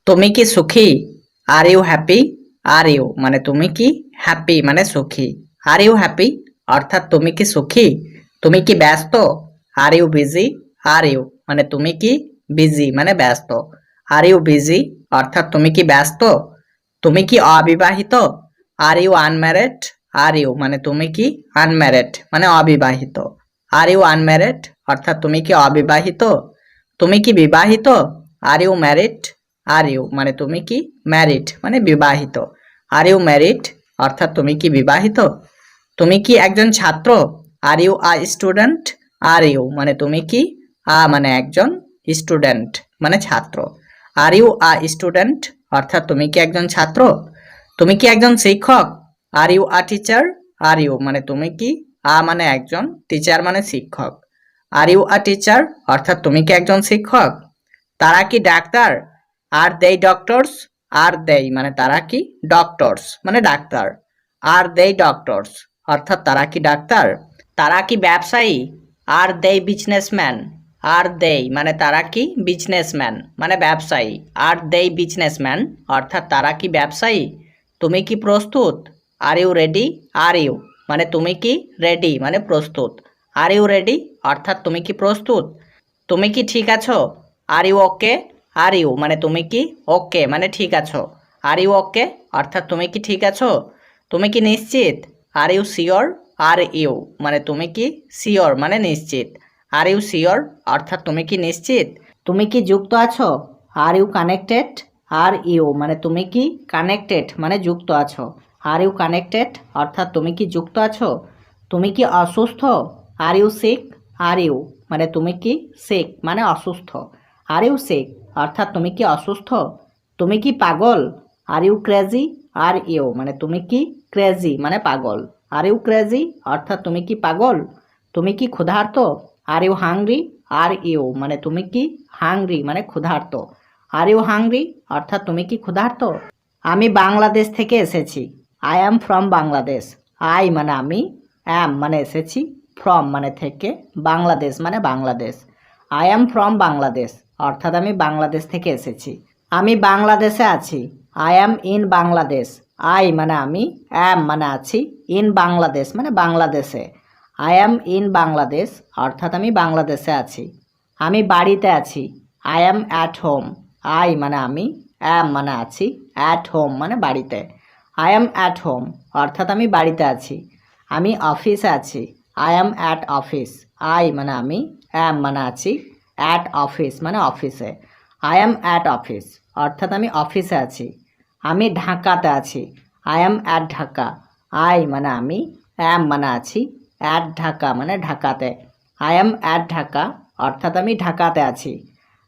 তুমি কি সুখী? Are you happy? Are you মানে তুমি কি, হ্যাপি মানে সুখী। আর ইউ হ্যাপি অর্থাৎ তুমি কি সুখী? তুমি কি ব্যস্ত? Are you busy? Are you মানে তুমি কি, বিজি মানে ব্যস্ত। আর ইউ বিজি অর্থাৎ তুমি কি ব্যস্ত? তুমি কি অবিবাহিত? Are you unmarried? Are you মানে তুমি কি, আনম্যারিড মানে অবিবাহিত। আর ইউ আনম্যারিড অর্থাৎ তুমি কি অবিবাহিত? তুমি কি বিবাহিত? Are you married? Are you মানে তুমি কি, ম্যারিড মানে বিবাহিত। আর ইউ ম্যারিড অর্থাৎ তুমি কি বিবাহিত? তুমি কি একজন ছাত্র? Are you a student? Are you মানে তুমি কি, মানে একজন, স্টুডেন্ট মানে ছাত্র। আর ইউ আ স্টুডেন্ট অর্থাৎ তুমি কি একজন ছাত্র? তুমি কি একজন শিক্ষক? Are you a teacher? Are you মানে তুমি কি, মানে একজন, টিচার মানে শিক্ষক। আর ইউ আ টিচার অর্থাৎ তুমি কি একজন শিক্ষক? তারা কি ডাক্তার? আর দেই ডক্টরস? আর দেই মানে তারা কি, ডক্টরস মানে ডাক্তার। আর দেই ডক্টরস অর্থাৎ তারা কি ডাক্তার? তারা কি ব্যবসায়ী? আর দেই বিজনেসম্যান? আর দেই মানে তারা কি, বিজনেসম্যান মানে ব্যবসায়ী। আর দেই বিজনেসম্যান অর্থাৎ তারা কি ব্যবসায়ী। তুমি কি প্রস্তুত? Are you ready? Are you মানে তুমি কি, রেডি মানে প্রস্তুত। আর ইউ রেডি অর্থাৎ তুমি কি প্রস্তুত। তুমি কি ঠিক আছো? Are you okay? R you মানে তুমি কি, ওকে মানে ঠিক আছো। আর ইউ ওকে অর্থাৎ তুমি কি ঠিক আছো। তুমি কি নিশ্চিত? Are you sure? Are you মানে তুমি কি, শিওর মানে নিশ্চিত। আর ইউ শিওর অর্থাৎ তুমি কি নিশ্চিত। তুমি কি যুক্ত আছো? Are you connected? Are you মানে তুমি কি, কানেক্টেড মানে যুক্ত আছো। আর ইউ কানেক্টেড অর্থাৎ তুমি কি যুক্ত আছো। তুমি কি অসুস্থ? Are you sick? Are you মানে তুমি কি, সিক মানে অসুস্থ। আর ইউ সিক অর্থাৎ তুমি কি অসুস্থ। তুমি কি পাগল? Are you crazy? Are you মানে তুমি কি, ক্রেজি মানে পাগল। আর ইউ ক্রেজি অর্থাৎ তুমি কি পাগল। তুমি কি ক্ষুধার্ত? Are you hungry? Are you মানে তুমি কি, হাংরি মানে ক্ষুধার্ত। আর ইউ হাংরি অর্থাৎ তুমি কি ক্ষুধার্ত। আমি বাংলাদেশ থেকে এসেছি। I am from Bangladesh. I মানে আমি, অ্যাম মানে এসেছি, ফ্রম মানে থেকে, বাংলাদেশ মানে Bangladesh. I am from Bangladesh অর্থাৎ আমি বাংলাদেশ থেকে এসেছি। আমি বাংলাদেশে আছি। I am in Bangladesh. I মানে আমি, অ্যাম মানে আছি, ইন বাংলাদেশ মানে বাংলাদেশে। আই অ্যাম ইন বাংলাদেশ অর্থাৎ আমি বাংলাদেশে আছি। আমি বাড়িতে আছি। I am at home. I মানে আমি, অ্যাম মানে আছি, অ্যাট হোম মানে বাড়িতে। আই অ্যাম অ্যাট হোম অর্থাৎ আমি বাড়িতে আছি। আমি অফিসে আছি। I am at office. I মানে আমি, অ্যাম মানে আছি, অ্যাট অফিস মানে অফিসে। আই অ্যাম অ্যাট অফিস অর্থাৎ আমি অফিসে আছি। আমি ঢাকাতে আছি। I am at Dhaka. I মানে আমি, অ্যাম মানে আছি, অ্যাট ঢাকা মানে ঢাকাতে। আই অ্যাম অ্যাট ঢাকা অর্থাৎ আমি ঢাকাতে আছি।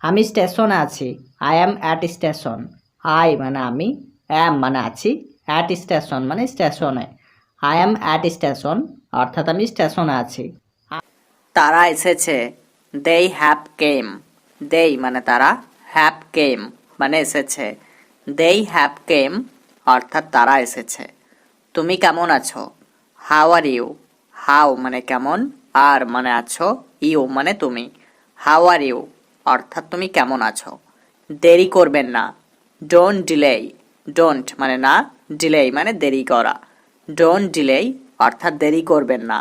আমি স্টেশনে আছি। I am at station. I মানে আমি, অ্যাম মানে আছি, অ্যাট স্টেশন মানে স্টেশনে। আই অ্যাম অ্যাট স্টেশন অর্থাৎ আমি স্টেশনে আছি। তারা এসেছে। দেই হ্যাভ কেম। দেই মানে তারা, হ্যাভ কেম মানে এসেছে। দেই হ্যাভ কেম অর্থাৎ তারা এসেছে। তুমি কেমন আছো? How are you? হাউ মানে কেমন, আর মানে আছো, ইউ মানে তুমি। হাউ আর ইউ অর্থাৎ তুমি কেমন আছো। দেরি করবেন না। Don't delay. ডোন্ট মানে না, ডিলেই মানে দেরি করা। ডোন্ট ডিলেই অর্থাৎ দেরি করবেন না।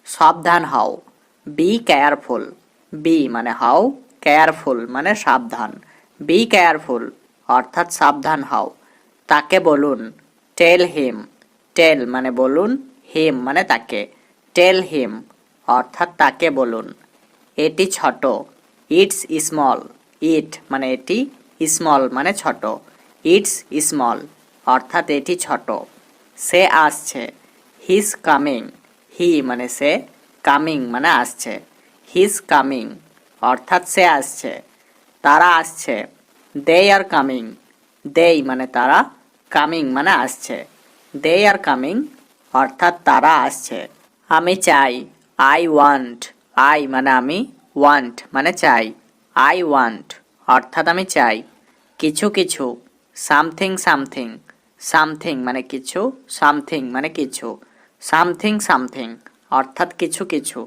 সাবধান হও। Be careful. বি মানে হও, কেয়ারফুল মানে সাবধান। বি কেয়ারফুল অর্থাৎ সাবধান হও। তাকে বলুন। টেল হিম। টেল মানে বলুন, হিম মানে তাকে। টেল হিম অর্থাৎ তাকে বলুন। এটি ছোট। It's small. ইট মানে এটি, স্মল মানে ছোট। ইটস স্মল অর্থাৎ এটি ছোট। সে আসছে। His coming. হি মানে সে, কামিং মানে আসছে। হিজ কামিং অর্থাৎ সে আসছে। তারা আসছে। দে আর কামিং। দেই মানে তারা, কামিং মানে আসছে। দে আর কামিং অর্থাৎ তারা আসছে। আমি চাই। I want. আই মানে আমি, ওয়ান্ট মানে চাই। আই ওয়ান্ট অর্থাৎ আমি চাই। কিছু কিছু। Something something. সামথিং মানে কিছু, সামথিং মানে কিছু। সামথিং সামথিং অর্থাৎ কিছু কিছু।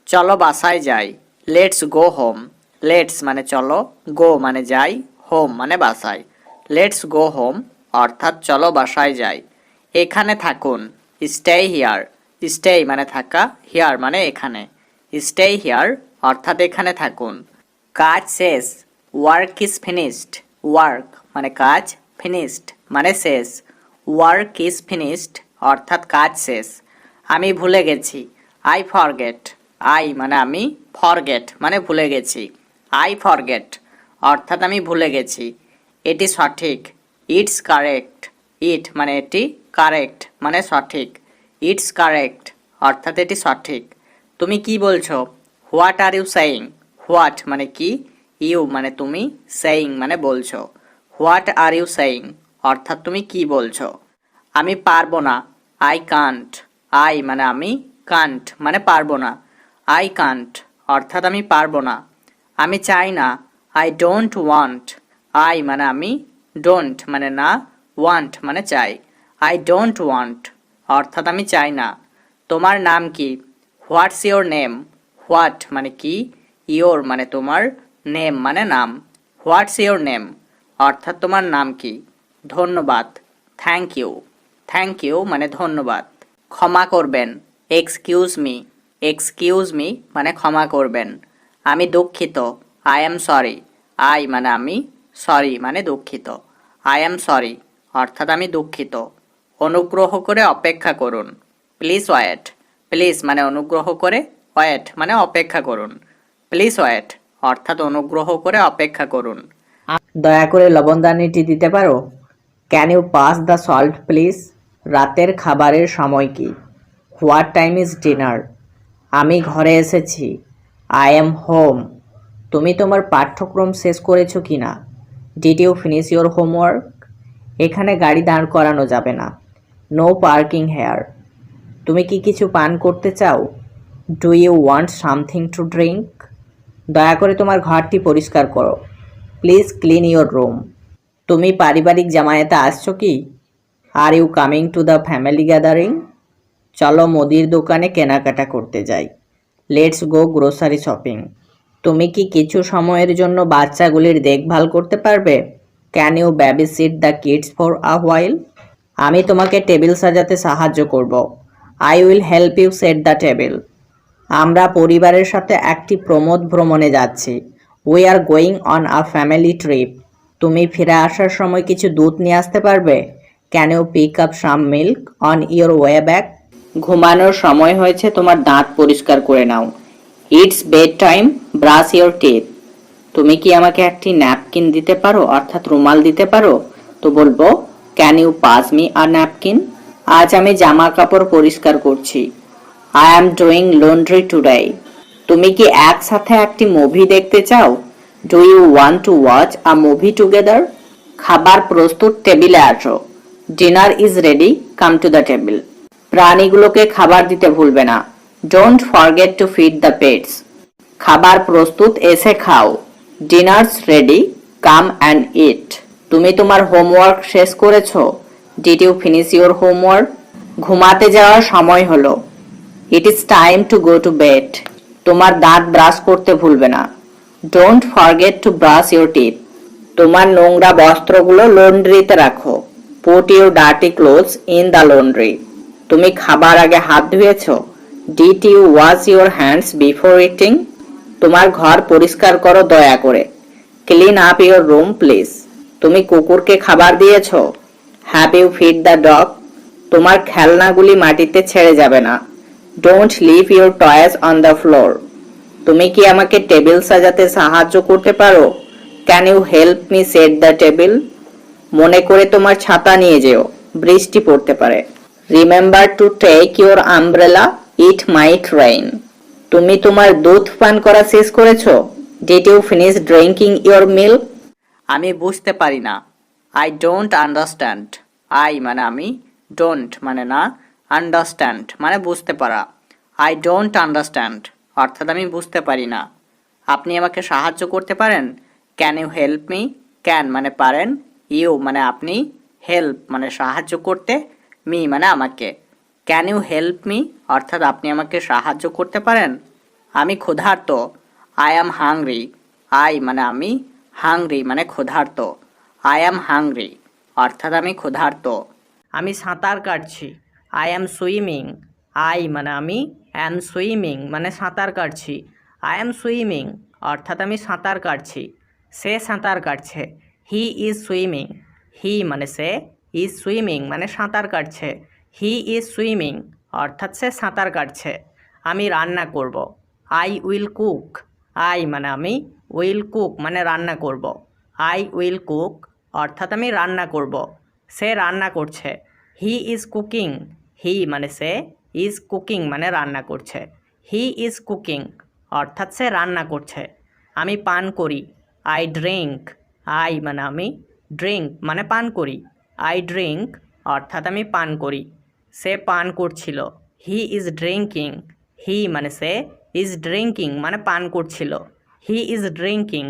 চলো বাসায় যাই। Let's go home. লেটস মানে চলো, গো মানে যাই, হোম মানে বাসায়। লেটস গো হোম অর্থাৎ চলো বাসায় যাই। এখানে থাকুন, স্টে হিয়ার। স্টে মানে থাকা, হিয়ার মানে এখানে। স্টে হিয়ার অর্থাৎ এখানে থাকুন। কাজ শেষ, ওয়ার্ক ইজ ফিনিশড। ওয়ার্ক মানে কাজ, ফিনিশড মানে শেষ। ওয়ার্ক ইজ ফিনিশড অর্থাৎ কাজ শেষ। আমি ভুলে গেছি, আই ফরগেট। আই মানে আমি, ফরগেট মানে ভুলে গেছি। আই ফরগেট অর্থাৎ আমি ভুলে গেছি। এটি সঠিক, ইটস কারেক্ট। ইট মানে এটি, কারেক্ট মানে সঠিক। ইটস কারেক্ট অর্থাৎ এটি সঠিক। তুমি কি বলছো? What are you saying. What মানে কি, ইউ মানে তুমি, সেইং মানে বলছো। হোয়াট আর ইউ সেইং অর্থাৎ তুমি কি বলছো। আমি পারবো না, আই কান্ট। আই মানে আমি, কান্ট মানে পারবো না। আই কান্ট অর্থাৎ আমি পারবো না। আমি চাই না, আই ডোন্ট ওয়ান্ট। আই মানে আমি, ডোন্ট মানে না, ওয়ান্ট মানে চাই। আই ডোন্ট ওয়ান্ট অর্থাৎ আমি চাই না। তোমার নাম কি? What's your name. হোয়াট মানে কি, ইয়োর মানে তোমার, নেম মানে নাম। হোয়াটস ইয়োর নেম অর্থাৎ তোমার নাম কি। ধন্যবাদ, থ্যাংক ইউ। থ্যাংক ইউ মানে ধন্যবাদ। ক্ষমা করবেন, এক্সকিউজ মি। এক্সকিউজ মি মানে ক্ষমা করবেন। আমি দুঃখিত, আই এম সরি। আই মানে আমি, সরি মানে দুঃখিত। আই এম সরি অর্থাৎ আমি দুঃখিত। অনুগ্রহ করে অপেক্ষা করুন, প্লিজ ওয়েট। প্লিজ মানে অনুগ্রহ করে, ওয়েট মানে অপেক্ষা করুন। প্লিজ ওয়েট অর্থাৎ অনুগ্রহ করে অপেক্ষা করুন। দয়া করে লবণদানিটি দিতে পারো? Can you pass the salt please? রাতের খাবারের সময় কি? What time is dinner? আমি ঘরে এসেছি, আই এম হোম। তুমি তোমার পাঠ্যক্রম শেষ করেছো কি না? Did you finish your homework? এখানে গাড়ি দাঁড় করানো যাবে না, নো পার্কিং হেয়ার। তুমি কি কিছু পান করতে চাও? Do you want something to drink? দয়া করে তোমার ঘরটি পরিষ্কার করো, প্লিজ ক্লিন ইউর রুম। তুমি পারিবারিক জামায়াতে আসছো কি? Are you coming to the family gathering? চলো মুদির দোকানে কেনাকাটা করতে যাই, লেটস গো গ্রোসারি শপিং। তুমি কি কিছু সময়ের জন্য বাচ্চাগুলির দেখভাল করতে পারবে? Can you babysit the kids for a while? আমি তোমাকে টেবিল সাজাতে সাহায্য করব, I will help you set the table. আমরা পরিবারের সাথে একটি প্রমোদ ভ্রমণে যাচ্ছি, we are going on a family trip. তুমি ফিরে আসার সময় কিছু দুধ নিয়ে আসতে পারবে? Can you pick up some milk on your way back? ঘুমানোর সময় হয়েছে, তোমার দাঁত পরিষ্কার করে নাও, it's bed time, brush your teeth. তুমি কি আমাকে একটি ন্যাপকিন দিতে পারো অর্থাৎ রুমাল দিতে পারো? তো বলবো, can you pass me a napkin? আজ আমি জামা কাপড় পরিষ্কার করছি, I am doing laundry today. তুমি কি একসাথে একটি মুভি দেখতে চাও? Do you want to watch a movie together? খাবার প্রস্তুত, টেবিলে আসো, dinner is ready, come to the table. প্রাণীগুলোকে খাবার দিতে ভুলবে না, don't forget to feed the pets. খাবার প্রস্তুত, এসে খাও, ডিনারস রেডি, কাম অ্যান্ড ইট। তুমি তোমার হোমওয়ার্ক শেষ করেছো? Did you finish your homework? ঘুমাতে যাওয়ার সময় হলো, it is time to go to bed. তোমার দাঁত ব্রাশ করতে ভুলবে না, don't forget to brush your teeth. তোমার নোংরা বস্ত্রগুলো লন্ড্রিতে রাখো, put your dirty clothes in the laundry. তুমি খাবার আগে হাত ধুয়েছো? Did you wash your hands before eating? তোমার ঘর পরিষ্কার করো দয়া করে, clean up your room please. তুমি কুকুরকে খাবার দিয়েছো? Have you feed the dog? তোমার খেলনাগুলি মাটিতে ছেড়ে যাবে না, don't leave your toys on the floor. তুমি কি আমাকে টেবিল সাজাতে সাহায্য করতে পারো? Can you help me set the table? মনে করে তোমার ছাতা নিয়ে যেও, বৃষ্টি পড়তে পারে। Remember to take your umbrella, it might rain. তুমি তোমার দুধ পান করা শেষ করেছো? Did you finish drinking your milk? আমি বুঝতে পারি না, আই ডোন্ট আন্ডারস্ট্যান্ড। আই মানে আমি, ডোন্ট মানে না, আন্ডারস্ট্যান্ড মানে বুঝতে পারা। আই ডোন্ট আন্ডারস্ট্যান্ড অর্থাৎ আমি বুঝতে পারি না। আপনি আমাকে সাহায্য করতে পারেন? Can you help me? Can মানে পারেন, ইউ মানে আপনি, হেল্প মানে সাহায্য করতে, মি মানে আমাকে। ক্যান ইউ হেল্প মি অর্থাৎ আপনি আমাকে সাহায্য করতে পারেন? আমি ক্ষুধার্ত, আই অ্যাম হাংরি। আই মানে আমি, হাংরি মানে ক্ষুধার্ত। আই অ্যাম হাংরি অর্থাৎ আমি ক্ষুধার্ত। আমি সাঁতার কাটছি। I am swimming. আই মানে আমি, অ্যাম সুইমিং মানে সাঁতার কাটছি। আই অ্যাম সুইমিং অর্থাৎ আমি সাঁতার কাটছি। সে সাঁতার কাটছে। He is swimming. হি মানে সে, ইজ সুইমিং মানে সাঁতার কাটছে। হি ইজ সুইমিং অর্থাৎ সে সাঁতার কাটছে। আমি রান্না করব। I will cook. আই মানে আমি, উইল কুক মানে রান্না করব। আই উইল কুক অর্থাৎ আমি রান্না করব। সে রান্না করছে। He is cooking. হি মানে সে, ইজ কুকিং মানে রান্না করছে। হি ইজ কুকিং অর্থাৎ সে রান্না করছে। আমি পান করি। I drink. আই মানে আমি, ড্রিঙ্ক মানে পান করি। আই ড্রিঙ্ক অর্থাৎ আমি পান করি। সে পান করছিল। He is drinking. হি মানে সে, ইজ ড্রিঙ্কিং মানে পান করছিল। হি ইজ ড্রিঙ্কিং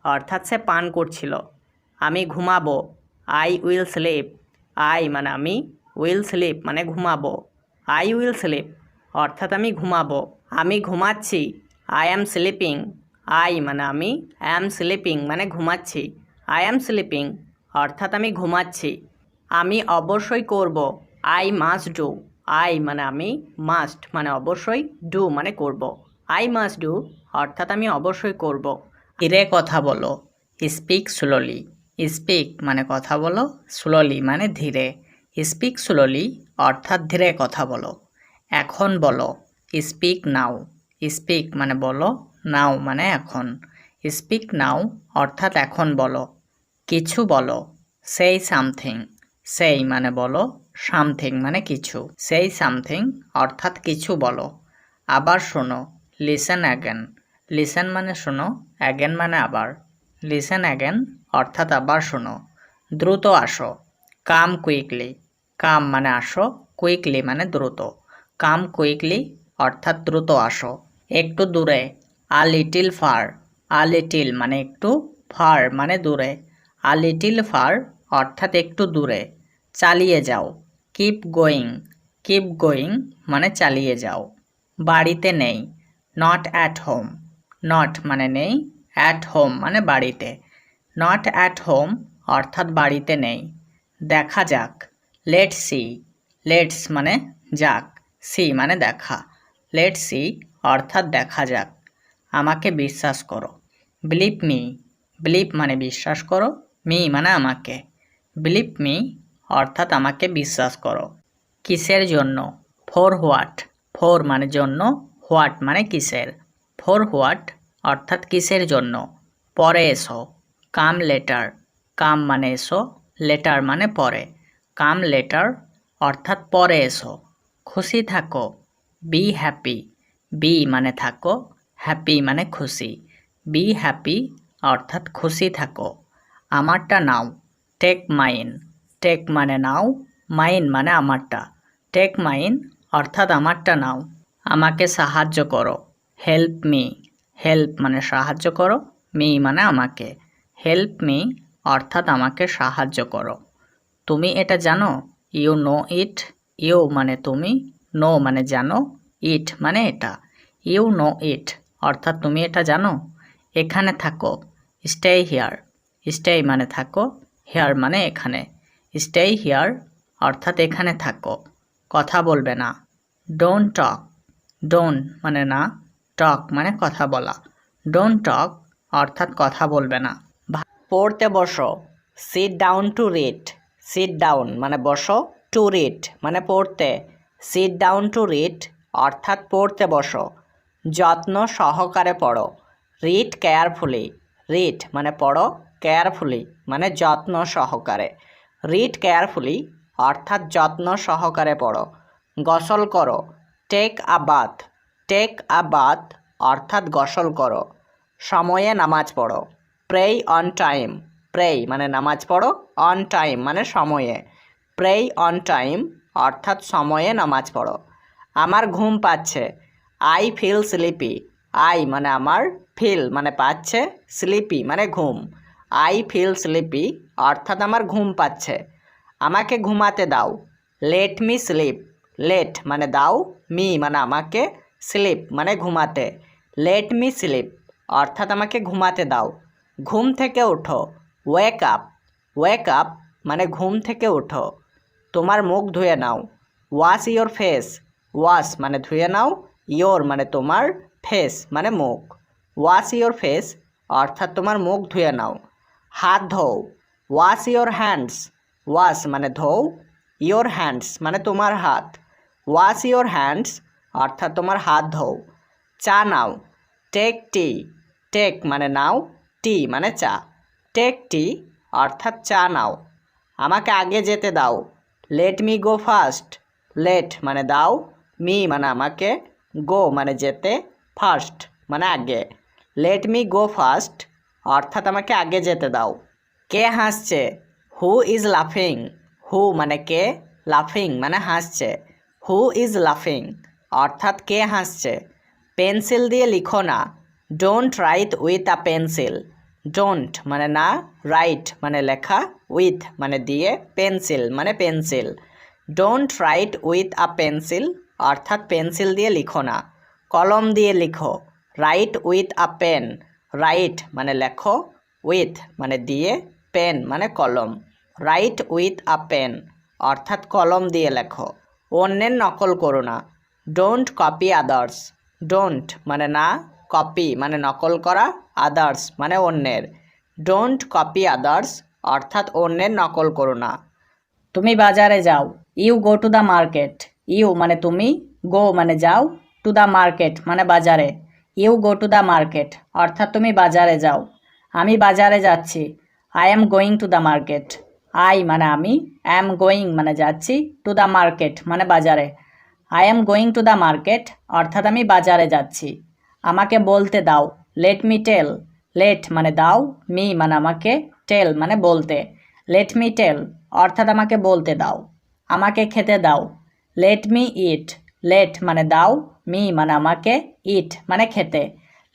অর্থাৎ সে পান করছিল। আমি ঘুমাবো। I will slip. আই মানে আমি, উইল স্লিপ মানে ঘুমাবো। আই উইল স্লিপ অর্থাৎ আমি ঘুমাবো। আমি ঘুমাচ্ছি। I am sleeping. আই মানে আমি, অ্যাম স্লিপিং মানে ঘুমাচ্ছি। আই অ্যাম স্লিপিং অর্থাৎ আমি ঘুমাচ্ছি। আমি অবশ্যই করব। I must do. আই মানে আমি, মাস্ট মানে অবশ্যই, ডু মানে করব। আই মাস্ট ডু অর্থাৎ আমি অবশ্যই করব। ধীরে কথা বলো। Speak slowly. স্পিক মানে কথা বলো, স্লোলি মানে ধীরে। স্পিক স্লোলি অর্থাৎ ধীরে কথা বলো। এখন বলো। স্পিক নাও। স্পিক মানে বলো, নাও মানে এখন। স্পিক নাও অর্থাৎ এখন বলো। কিছু বলো। সেই সামথিং। সেই মানে বলো, সামথিং মানে কিছু। সেই সামথিং অর্থাৎ কিছু বলো। আবার শোনো। Listen again. লিসেন মানে শোনো, অ্যাগেন মানে আবার। লিসেন অ্যাগেন অর্থাৎ আবার শোনো। দ্রুত আসো। কাম কুইকলি। কাম মানে আসো, কুইকলি মানে দ্রুত। কাম কুইকলি অর্থাৎ দ্রুত আসো। একটু দূরে। A little far. A little মানে একটু, ফার মানে দূরে। আ লিটিল ফার অর্থাৎ একটু দূরে। চালিয়ে যাও। Keep going. কিপ গোয়িং মানে চালিয়ে যাও। বাড়িতে নেই। Not at home. নট মানে নেই, অ্যাট হোম মানে বাড়িতে। নট অ্যাট হোম অর্থাৎ বাড়িতে নেই। দেখা যাক। Let's see. লেটস মানে যাক, সি মানে দেখা। লেটস সি অর্থাৎ দেখা যাক। আমাকে বিশ্বাস করো। Believe me. বিলিভ মানে বিশ্বাস করো, মি মানে আমাকে। বিলিভ মি অর্থাৎ আমাকে বিশ্বাস করো। কিসের জন্য। For what. ফর মানে জন্য, হোয়াট মানে কিসের। ফর হোয়াট অর্থাৎ কিসের জন্য। পরে এসো। Come later. কাম মানে এসো, লেটার মানে পরে। কাম লেটার অর্থাৎ পরে এসো। খুশি থাকো। Be happy. বি মানে থাকো, হ্যাপি মানে খুশি। বি হ্যাপি অর্থাৎ খুশি থাকো। আমারটা নাও। Take mine. টেক মানে নাও, মাইন মানে আমারটা। টেক মাইন অর্থাৎ আমারটা নাও। আমাকে সাহায্য করো। Help me. হেল্প মানে সাহায্য করো, মি মানে আমাকে। হেল্প মি অর্থাৎ আমাকে সাহায্য করো। তুমি এটা জানো। You know it. ইউ মানে তুমি, নো মানে জানো, ইট মানে এটা। ইউ নো ইট অর্থাৎ তুমি এটা জানো। এখানে থাকো। Stay here. স্টে মানে থাকো, হেয়ার মানে এখানে। স্টে হিয়ার অর্থাৎ এখানে থাকো। কথা বলবে না। Don't talk. ডোন্ট মানে না, টক মানে কথা বলা। ডোন্ট টক অর্থাৎ কথা বলবে না। পড়তে বসো। Sit down to read. Sit down মানে বসো, টু রিড মানে পড়তে। সিট ডাউন টু রিড অর্থাৎ পড়তে বসো। যত্ন সহকারে পড়ো। Read carefully. রিড মানে পড়ো, কেয়ারফুলি মানে যত্ন সহকারে। রিড কেয়ারফুলি অর্থাৎ যত্ন সহকারে পড়ো। গোসল করো। Take a bath. Take a bath অর্থাৎ গোসল করো। সময়ে নামাজ পড়ো। Pray on time. প্রে মানে নামাজ পড়ো, অন টাইম মানে সময়ে। প্রে অন টাইম অর্থাৎ সময়ে নামাজ পড়ো। আমার ঘুম পাচ্ছে। I feel sleepy. আই মানে আমার, ফিল মানে পাচ্ছে, স্লিপি মানে ঘুম। আই ফিল স্লিপি অর্থাৎ আমার ঘুম পাচ্ছে। আমাকে ঘুমাতে দাও। Let me slip. লেট মানে দাও, মি মানে আমাকে, স্লিপ মানে ঘুমাতে। লেট মি স্লিপ অর্থাৎ আমাকে ঘুমাতে দাও। ঘুম থেকে ওঠো। Wake up. ওয়েক আপ মানে ঘুম থেকে ওঠো, তোমার মুখ ধুয়ে নাও। ওয়াশ ইয়োর ফেস, ওয়াশ মানে ধুয়ে নাও, ইয়োর মানে তোমার, ফেস মানে মুখ। ওয়াশ ইয়োর ফেস অর্থাৎ তোমার মুখ ধুয়ে নাও। হাত ধোও, ওয়াশ ইয়োর হ্যান্ডস, ওয়াশ মানে ধোও, ইয়োর হ্যান্ডস মানে তোমার হাত। ওয়াশ ইয়োর হ্যান্ডস অর্থাৎ তোমার হাত ধোও। চা নাও, টেক টি, টেক মানে নাও, টি মানে চা। টেক টি অর্থাৎ চা নাও। আমাকে আগে যেতে দাও, let me go first, let মানে দাও, মি মানে আমাকে, গো মানে যেতে, ফার্স্ট মানে আগে। লেট মি গো ফার্স্ট অর্থাৎ আমাকে আগে যেতে দাও। কে হাসছে, হু ইজ লাফিং, হু মানে কে, লাফিং মানে হাসছে। হু ইজ লাফিং অর্থাৎ কে হাসছে। পেন্সিল দিয়ে লিখো না, don't write with a pencil, don't মানে না, রাইট মানে লেখা, উইথ মানে দিয়ে, পেন্সিল মানে pencil. Don't write with a pencil অর্থাৎ পেন্সিল দিয়ে লিখো না। কলম দিয়ে লিখো, write with a pen, write মানে লেখো, উইথ মানে দিয়ে, পেন মানে কলম। রাইট উইথ আ পেন অর্থাৎ কলম দিয়ে লেখো। অন্যের নকল করো না, ডোন্ট কপি আদার্স, ডোন্ট মানে না, কপি মানে নকল করা, আদার্স মানে অন্যের। ডোন্ট কপি আদার্স অর্থাৎ অন্যের নকল করো না। তুমি বাজারে যাও, you go to the market, you মানে তুমি, গো মানে যাও, টু দ্য মার্কেট মানে বাজারে। You go to the market অর্থাৎ তুমি বাজারে যাও। আমি বাজারে যাচ্ছি, I am going to the market, I মানে আমি, অ্যাম গোয়িং মানে যাচ্ছি, টু দ্য মার্কেট মানে বাজারে। I am going to the market অর্থাৎ আমি বাজারে যাচ্ছি। আমাকে বলতে দাও, লেট মি টেল, লেট মানে দাও, মি মানে আমাকে, টেল মানে বলতে। লেট মি টেল অর্থাৎ আমাকে বলতে দাও। আমাকে খেতে দাও, লেট মি ইট, লেট মানে দাও, মি মানে আমাকে, ইট মানে খেতে।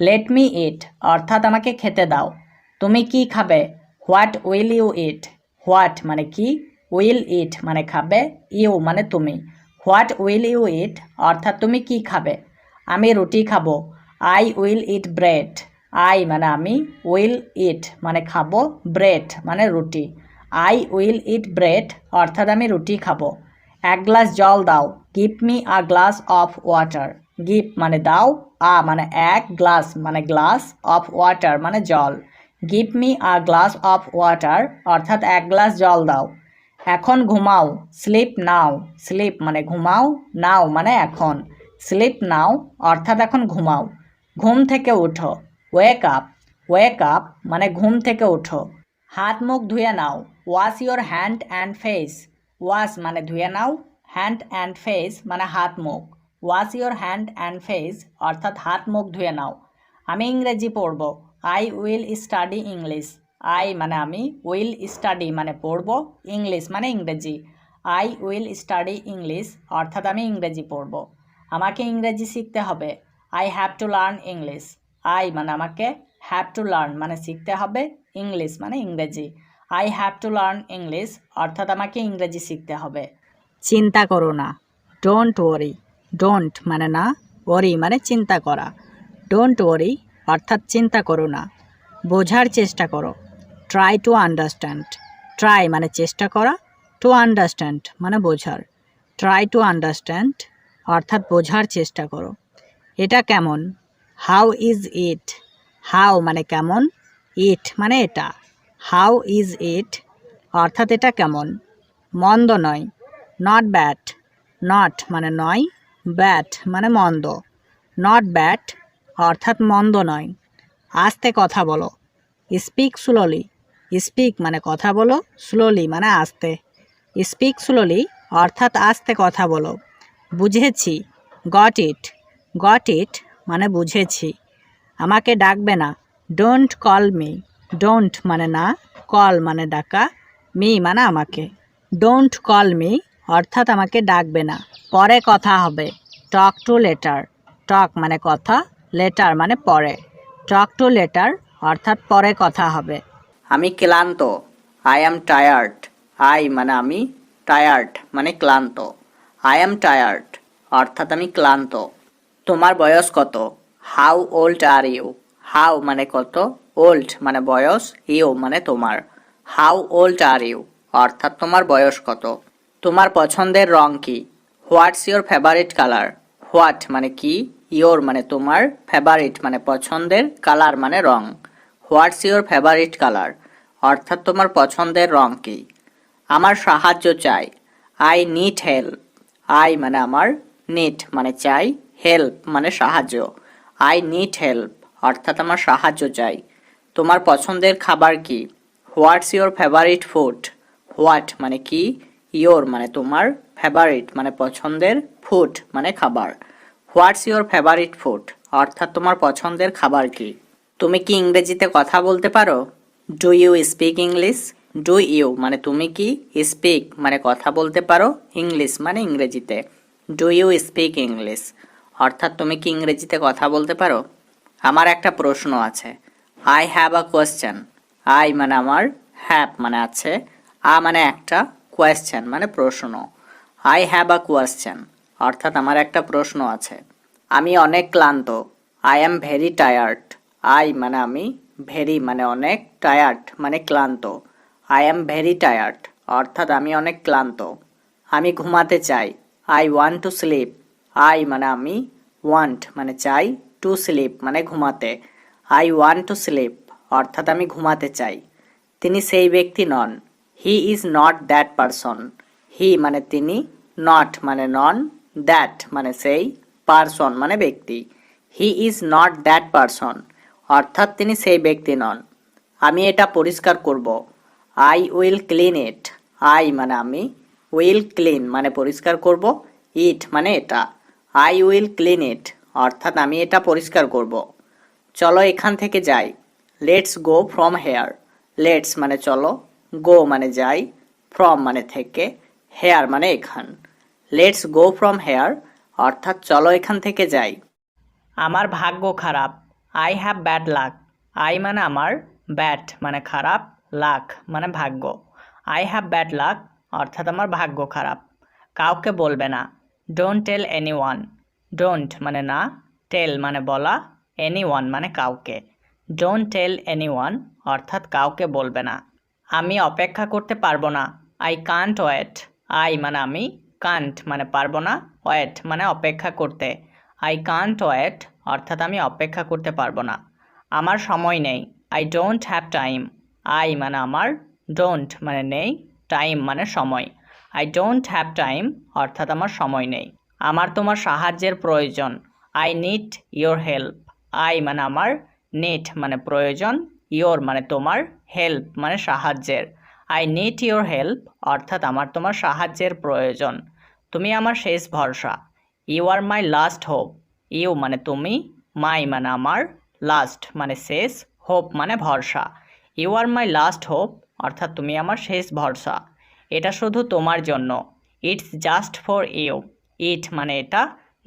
লেট মি ইট অর্থাৎ আমাকে খেতে দাও। তুমি কি খাবে, what will you eat, what মানে কি, উইল ইট মানে খাবে, ইউ মানে তুমি। হোয়াট উইল ইউ ইট অর্থাৎ তুমি কি খাবে। আমি রুটি খাবো, I will eat bread, I মানে আমি, উইল ইট মানে খাবো, ব্রেড মানে রুটি। আই উইল ইট ব্রেড অর্থাৎ আমি রুটি খাবো। এক গ্লাস জল দাও, give me a glass of water, give মানে দাও, আ মানে এক, গ্লাস মানে গ্লাস, অফ ওয়াটার মানে জল। Give me a glass of water অর্থাৎ এক গ্লাস জল দাও। এখন ঘুমাও, স্লিপ নাও, স্লিপ মানে ঘুমাও, নাও মানে এখন। স্লিপ নাও অর্থাৎ এখন ঘুমাও। ঘুম থেকে উঠো, ওয়েক আপ, ওয়েক আপ মানে ঘুম থেকে উঠো। হাত মুখ ধুয়ে নাও, wash your hand and face, wash মানে ধুয়ে নাও, হ্যান্ড অ্যান্ড ফেস মানে হাত মুখ। Wash your hand and face অর্থাৎ হাত মুখ ধুয়ে নাও। আমি ইংরেজি পড়ব, I will study English, I মানে আমি, উইল স্টাডি মানে পড়ব, ইংলিশ মানে ইংরেজি। আই উইল স্টাডি ইংলিশ অর্থাৎ আমি ইংরেজি পড়ব। আমাকে ইংরেজি শিখতে হবে, I have to learn English, I মানে আমাকে, হ্যাভ টু লার্ন মানে শিখতে হবে, ইংলিশ মানে ইংরেজি। I have to learn English অর্থাৎ আমাকে ইংরেজি শিখতে হবে। চিন্তা করো না, ডোন্ট ওয়ারি, ডোন্ট মানে না, ওয়ারি মানে চিন্তা করা। ডোন্ট ওয়ারি অর্থাৎ চিন্তা করো না। বোঝার চেষ্টা করো, ট্রাই টু আন্ডারস্ট্যান্ড, ট্রাই মানে চেষ্টা করা, টু আন্ডারস্ট্যান্ড মানে বোঝার। ট্রাই টু আন্ডারস্ট্যান্ড অর্থাৎ বোঝার চেষ্টা করো। এটা কেমন, হাউ ইজ ইট, হাউ মানে কেমন, ইট মানে এটা। হাউ ইজ ইট অর্থাৎ এটা কেমন। মন্দ নয়, নট ব্যাড, নট মানে নয়, ব্যাড মানে মন্দ। নট ব্যাড অর্থাৎ মন্দ নয়। আস্তে কথা বলো, স্পিক স্লোলি, স্পিক মানে কথা বলো, স্লোলি মানে আস্তে। স্পিক স্লোলি অর্থাৎ আস্তে কথা বলো। বুঝেছি, গট ইট, গট ইট মানে বুঝেছি। আমাকে ডাকবে না, ডোন্ট কল মি, ডোন্ট মানে না, কল মানে ডাকা, মি মানে আমাকে। ডোন্ট কল মি অর্থাৎ আমাকে ডাকবে না। পরে কথা হবে, টক টু লেটার, টক মানে কথা, লেটার মানে পরে। টক টু লেটার অর্থাৎ পরে কথা হবে। আমি ক্লান্ত, আই অ্যাম টায়ার্ড, আই মানে আমি, টায়ার্ড মানে ক্লান্ত। আই অ্যাম টায়ার্ড অর্থাৎ আমি ক্লান্ত। তোমার বয়স কত, how old are you, how মানে কত, ওল্ড মানে বয়স, ইউ মানে তোমার। হাউ ওল্ড আর ইউ অর্থাৎ তোমার বয়স কত। তোমার পছন্দের রং কি। What's your favourite colour. What মানে কি, ইয়োর মানে তোমার, ফেভারিট মানে পছন্দের, কালার মানে রং। হোয়াটস ইয়োর ফেভারিট কালার অর্থাৎ তোমার পছন্দের রং কি। আমার সাহায্য চাই। I need help. আই মানে আমার, নিড মানে চাই, হেল্প মানে সাহায্য। আই নিড হেল্প অর্থাৎ আমার সাহায্য চাই। তোমার পছন্দের খাবার কি। What's your favourite food. What মানে কি, ইয়োর মানে তোমার, ফেভারিট মানে পছন্দের, ফুড মানে খাবার। হোয়াটস ইয়োর ফেভারিট ফুড অর্থাৎ তোমার পছন্দের খাবার কি। তুমি কি ইংরেজিতে কথা বলতে পারো। Do you speak English. Do you মানে তুমি কি, স্পিক মানে কথা বলতে পারো, ইংলিশ মানে ইংরেজিতে। ডু ইউ স্পিক ইংলিশ অর্থাৎ তুমি কি ইংরেজিতে কথা বলতে পারো। আমার একটা প্রশ্ন আছে। I have a question. I মানে আমার, হ্যাভ মানে আছে, মানে একটা, কোয়েশ্চেন মানে প্রশ্ন। আই হ্যাভ আ কোয়েশ্চেন অর্থাৎ আমার একটা প্রশ্ন আছে। আমি অনেক ক্লান্ত। I am very tired. I মানে আমি, ভেরি মানে অনেক, টায়ার্ড মানে ক্লান্ত। আই অ্যাম ভেরি টায়ার্ড অর্থাৎ আমি অনেক ক্লান্ত। আমি ঘুমাতে চাই। I want to sleep. I মানে আমি, ওয়ান্ট মানে চাই, টু স্লিপ মানে ঘুমাতে। আই ওয়ান্ট টু স্লিপ অর্থাৎ আমি ঘুমাতে চাই। তিনি সেই ব্যক্তি নন। He is not that person. He মানে তিনি, নট মানে নন, দ্যাট মানে সেই, পারসন মানে ব্যক্তি। হি ইজ নট দ্যাট পারসন অর্থাৎ তিনি সেই ব্যক্তি নন। আমি এটা পরিষ্কার করব। I will clean it. I মানে আমি, উইল ক্লিন মানে পরিষ্কার করব, ইট মানে এটা। আই উইল ক্লিন ইট অর্থাৎ আমি এটা পরিষ্কার করব। চলো এখান থেকে যাই। Let's go from here. Let's মানে চলো, গো মানে যাই, ফ্রম মানে থেকে, হেয়ার মানে এখান। লেটস গো ফ্রম হেয়ার অর্থাৎ চলো এখান থেকে যাই। আমার ভাগ্য খারাপ। I have bad luck. I মানে আমার, ব্যাড মানে খারাপ, লাক মানে ভাগ্য। আই হ্যাভ ব্যাড লাক অর্থাৎ আমার ভাগ্য খারাপ। কাউকে বলবে না। Don't tell anyone. Don't মানে না, টেল মানে বলা, এনি ওয়ান মানে কাউকে। ডোন্ট টেল এনি ওয়ান অর্থাৎ কাউকে বলবে না। আমি অপেক্ষা করতে পারবো না। I can't wait. আই মানে আমি, কান্ট মানে পারবো না, ওয়েট মানে অপেক্ষা করতে। আই কান্ট ওয়েট অর্থাৎ আমি অপেক্ষা করতে পারবো না। আমার সময় নেই। I don't have time. I মানে আমার, ডোন্ট মানে নেই, টাইম মানে সময়। আই ডোন্ট হ্যাভ টাইম অর্থাৎ আমার সময় নেই। আমার তোমার সাহায্যের প্রয়োজন। I need your help. I মানে আমার, নিড মানে প্রয়োজন, ইয়োর মানে তোমার, হেল্প মানে সাহায্যের। আই নিড ইয়োর হেল্প অর্থাৎ আমার তোমার সাহায্যের প্রয়োজন। তুমি আমার শেষ ভরসা। You are my last hope. You মানে তুমি, মাই মানে আমার, লাস্ট মানে শেষ, হোপ মানে ভরসা। You are my last hope অর্থাৎ তুমি আমার শেষ ভরসা। এটা শুধু তোমার জন্য। It's just for you. It মানে এটা,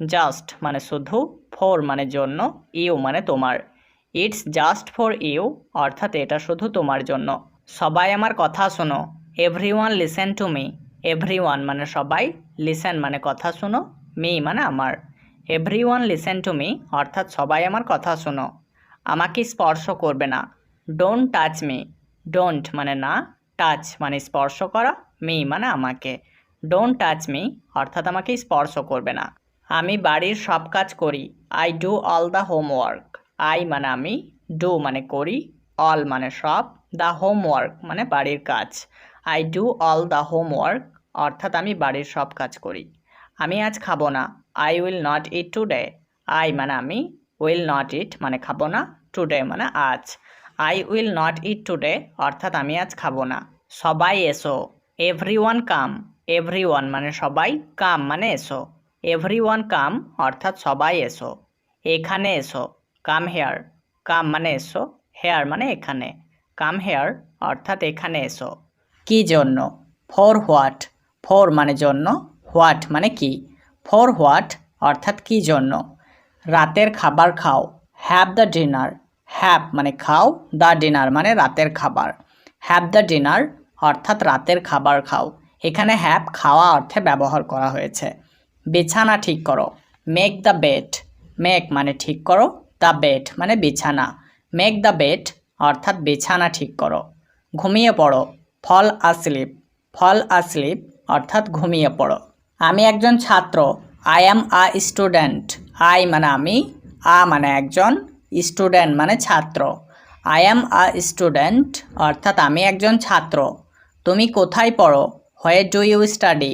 জাস্ট মানে শুধু, ফর মানে জন্য, ইউ মানে তোমার। ইটস জাস্ট ফর ইউ অর্থাৎ এটা শুধু তোমার জন্য। সবাই আমার কথা শোনো। Everyone listen to me. Everyone মানে সবাই, লিসেন মানে কথা শোনো, মি মানে আমার। এভরিওয়ান লিসেন টু মি অর্থাৎ সবাই আমার কথা শোনো। আমাকে স্পর্শ করবে না। Don't touch me. ডোন্ট মানে না, টাচ মানে স্পর্শ করা, মি মানে আমাকে। ডোন্ট টাচ মি অর্থাৎ আমাকে স্পর্শ করবে না। আমি বাড়ির সব কাজ করি। I do all the homework. I মানে আমি, ডু মানে করি, অল মানে সব, দ্য হোমওয়ার্ক মানে বাড়ির কাজ। I do all the homework অর্থাৎ আমি বাড়ির সব কাজ করি। আমি আজ খাবো না। I will not it today. I মানে আমি, উইল নট ইট মানে খাবো না, টুডে মানে আজ। I will not it today অর্থাৎ আমি আজ খাবো না। সবাই এসো। এভরিওয়ান কাম। এভরিওয়ান মানে সবাই, কাম মানে এসো। এভরিওয়ান কাম অর্থাৎ সবাই এসো। এখানে এসো। Come here. কাম মানে এসো, হেয়ার মানে এখানে। কাম হেয়ার অর্থাৎ এখানে এসো। কি জন্য। For what. ফর মানে জন্য, হোয়াট মানে কি। ফর হোয়াট অর্থাৎ কি জন্য। রাতের খাবার খাও। Have the dinner. হ্যাভ মানে খাও, দ্য ডিনার মানে রাতের খাবার। হ্যাভ দ্য ডিনার অর্থাৎ রাতের খাবার খাও। এখানে হ্যাভ খাওয়া অর্থে ব্যবহার করা হয়েছে। বিছানা ঠিক করো। Make the bed. মেক মানে ঠিক করো, দ্য বেড মানে বিছানা। মেক দ্য বেড অর্থাৎ বিছানা ঠিক করো। ঘুমিয়ে পড়ো, ফল আসলিপ, ফল আসলিপ অর্থাৎ ঘুমিয়ে পড়ো। আমি একজন ছাত্র, I am a student, I মানে আমি, আ মানে একজন, স্টুডেন্ট মানে ছাত্র। আই অ্যাম আ স্টুডেন্ট অর্থাৎ আমি একজন ছাত্র। তুমি কোথায় পড়ো, হোয়ার ডু ইউ স্টাডি,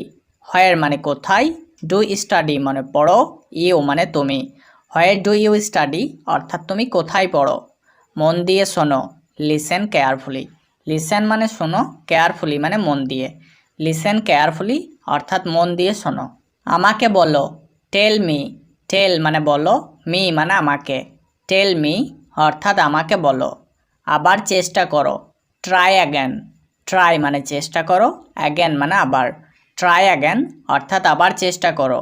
হোয়ার মানে কোথায়, ডু স্টাডি মানে পড়ো, ইউ মানে তুমি। হোয়ার ডু ইউ স্টাডি অর্থাৎ তুমি কোথায় পড়ো। মন দিয়ে শোনো, লিসেন কেয়ারফুলি, লিসেন মানে শোনো, কেয়ারফুলি মানে মন দিয়ে। লিসেন কেয়ারফুলি অর্থাৎ মন দিয়ে শোনো। আমাকে বলো, টেল মি, টেল মানে বলো, মি মানে আমাকে। টেল মি অর্থাৎ আমাকে বলো। আবার চেষ্টা করো, ট্রাই অ্যাগেন, ট্রাই মানে চেষ্টা করো, অ্যাগেন মানে আবার। ট্রাই অ্যাগেন অর্থাৎ আবার চেষ্টা করো।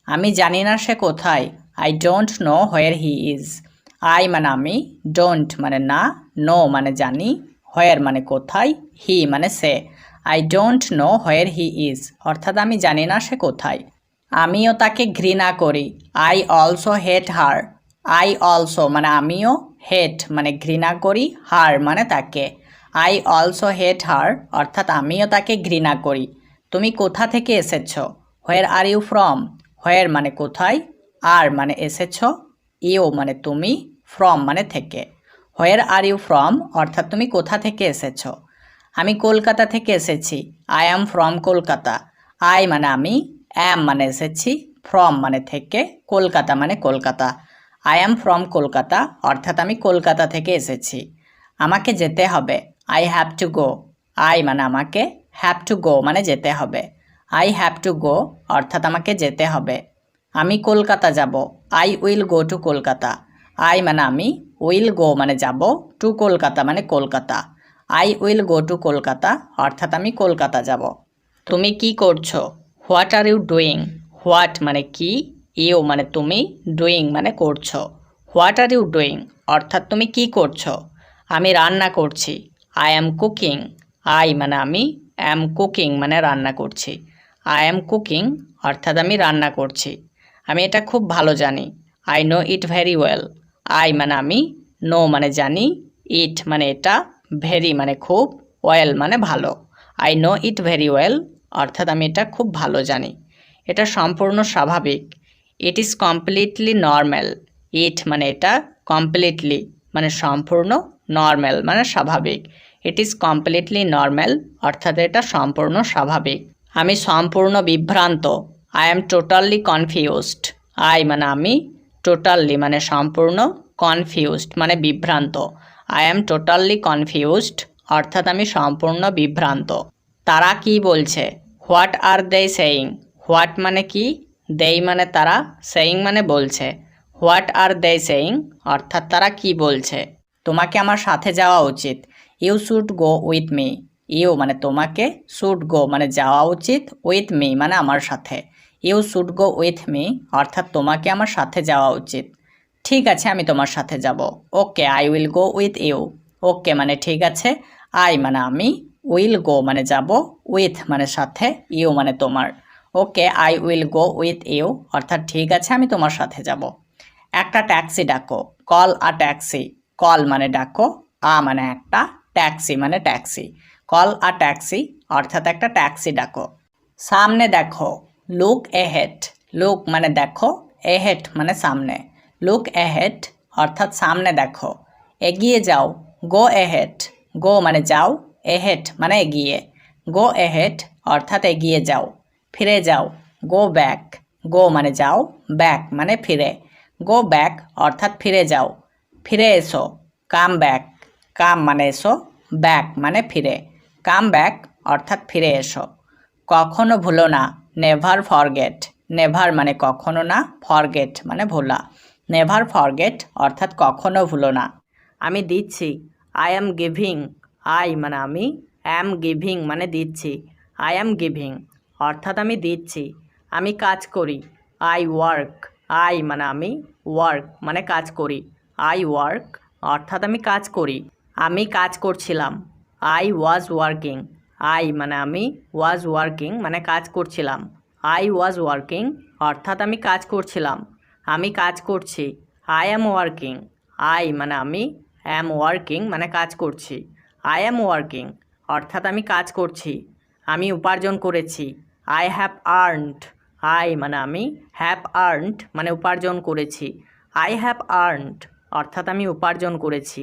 আমি জানি না সে কোথায়, I don't know where he is. I মানে আমি, ডোন্ট মানে না, নো মানে জানি, হোয়ার মানে কোথায়, হি মানে সে। I don't know where he is অর্থাৎ আমি জানি না সে কোথায়। আমিও তাকে ঘৃণা করি, I also hate her. I also মানে আমিও, হেট মানে ঘৃণা করি, হার মানে তাকে। আই অলসো হেট হার অর্থাৎ আমিও তাকে ঘৃণা করি। তুমি কোথা থেকে এসেছো, হোয়ার আর ইউ ফ্রম, হোয়ার মানে কোথায়, আর মানে এসেছো, ইউ মানে তুমি, ফ্রম মানে থেকে। হোয়ার আর ইউ ফ্রম অর্থাৎ তুমি কোথা থেকে এসেছো। আমি কলকাতা থেকে এসেছি, I am from Kolkata. I মানে আমি, অ্যাম মানে এসেছি, ফ্রম মানে থেকে, কলকাতা মানে Kolkata. I am from Kolkata অর্থাৎ আমি কলকাতা থেকে এসেছি। আমাকে যেতে হবে, I have to go. I মানে আমাকে, হ্যাভ টু গো মানে যেতে হবে। আই হ্যাভ টু গো অর্থাৎ আমাকে যেতে হবে। আমি কলকাতা যাব, I will go to Kolkata. I মানে আমি, উইল গো মানে যাব, টু কলকাতা মানে Kolkata. I will go to Kolkata অর্থাৎ আমি কলকাতা যাব। তুমি কি করছো, what are you doing, what মানে কি, ইউ মানে তুমি, ডুইং মানে করছো। হোয়াট আর ইউ ডুইং অর্থাৎ তুমি কি করছো। আমি রান্না করছি, আই অ্যাম কুকিং। আই মানে আমি, অ্যাম কুকিং মানে রান্না করছি। আই অ্যাম কুকিং অর্থাৎ আমি রান্না করছি। আমি এটা খুব ভালো জানি, I know it very well. I মানে আমি, নো মানে জানি, ইট মানে এটা, ভেরি মানে খুব, ওয়েল মানে ভালো। I know it very well অর্থাৎ আমি এটা খুব ভালো জানি। এটা সম্পূর্ণ স্বাভাবিক, ইট ইজ কমপ্লিটলি নর্ম্যাল। ইট মানে এটা, কমপ্লিটলি মানে সম্পূর্ণ, নর্ম্যাল মানে স্বাভাবিক। ইট ইজ কমপ্লিটলি নর্ম্যাল অর্থাৎ এটা সম্পূর্ণ স্বাভাবিক। আমি সম্পূর্ণ বিভ্রান্ত, I am totally confused. I মানে আমি, টোটালি মানে সম্পূর্ণ, কনফিউজড মানে বিভ্রান্ত। আই অ্যাম টোটালি কনফিউজড অর্থাৎ আমি সম্পূর্ণ বিভ্রান্ত। তারা কি বলছে, what are they saying. What মানে কি, দেই মানে তারা, সেইং মানে বলছে। হোয়াট আর দে সেইং অর্থাৎ তারা কি বলছে। তোমাকে আমার সাথে যাওয়া উচিত, you should go with me. You মানে তোমাকে, শুড গো মানে যাওয়া উচিত, উইথ মি মানে আমার সাথে। You should go with me অর্থাৎ তোমাকে আমার সাথে যাওয়া উচিত। ঠিক আছে আমি তোমার সাথে যাব, okay I will go with you. Okay মানে ঠিক আছে, আই মানে আমি, উইল গো মানে যাব, উইথ মানে সাথে, ইউ মানে তোমার। Okay I will go with you অর্থাৎ ঠিক আছে আমি তোমার সাথে যাব। একটা ট্যাক্সি ডাকো, কল আ ট্যাক্সি। কল মানে ডাকো, আ মানে একটা, ট্যাক্সি মানে ট্যাক্সি। কল আ ট্যাক্সি অর্থাৎ একটা ট্যাক্সি ডাকো। সামনে দেখো, লুক এহেড। লুক মানে দেখো, এহেড মানে সামনে। লুক এহেড অর্থাৎ সামনে দেখো। এগিয়ে যাও, গো এহেড। গো মানে যাও, এহেড মানে এগিয়ে। গো এহেড অর্থাৎ এগিয়ে যাও। ফিরে যাও, গো ব্যাক। গো মানে যাও, ব্যাক মানে ফিরে। গো ব্যাক অর্থাৎ ফিরে যাও। ফিরে এসো, কাম ব্যাক। কাম মানে এসো, ব্যাক মানে ফিরে। কাম ব্যাক অর্থাৎ ফিরে এসো। কখনো ভুলো না, নেভার ফরগেট। নেভার মানে কখনো না, ফরগেট মানে ভোলা। নেভার ফরগেট অর্থাৎ কখনো ভুলো না। আমি দিচ্ছি, আই অ্যাম গিভিং। আই মানে আমি, অ্যাম গিভিং মানে দিচ্ছি। আই অ্যাম গিভিং অর্থাৎ আমি দিচ্ছি। আমি কাজ করি, আই ওয়ার্ক। আই মানে আমি, ওয়ার্ক মানে কাজ করি। আই ওয়ার্ক অর্থাৎ আমি কাজ করি। আমি কাজ করছিলাম, আই ওয়াজ ওয়ার্কিং। আই মানে আমি, ওয়াজ ওয়ার্কিং মানে কাজ করছিলাম। আই ওয়াজ ওয়ার্কিং অর্থাৎ আমি কাজ করছিলাম। আমি কাজ করছি, আই অ্যাম ওয়ার্কিং। আই মানে আমি, অ্যাম ওয়ার্কিং মানে কাজ করছি। আই অ্যাম ওয়ার্কিং অর্থাৎ আমি কাজ করছি, আমি উপার্জন করেছি। আই হ্যাভ আর্নড, আই মানে আমি, হ্যাভ আর্নড মানে উপার্জন করেছি। আই হ্যাভ আর্নড অর্থাৎ আমি উপার্জন করেছি।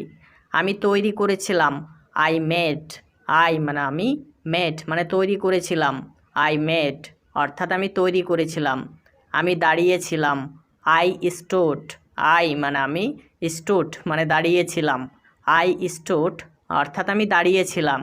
আমি তৈরি করেছিলাম, আই মেড, আই মানে আমি, মেড মানে তৈরি করেছিলাম। আই মেড অর্থাৎ আমি তৈরি করেছিলাম। আমি দাঁড়িয়েছিলাম, আই স্টুড, আই মানে আমি, স্টুড মানে দাঁড়িয়েছিলাম। আই স্টুড অর্থাৎ আমি দাঁড়িয়েছিলাম।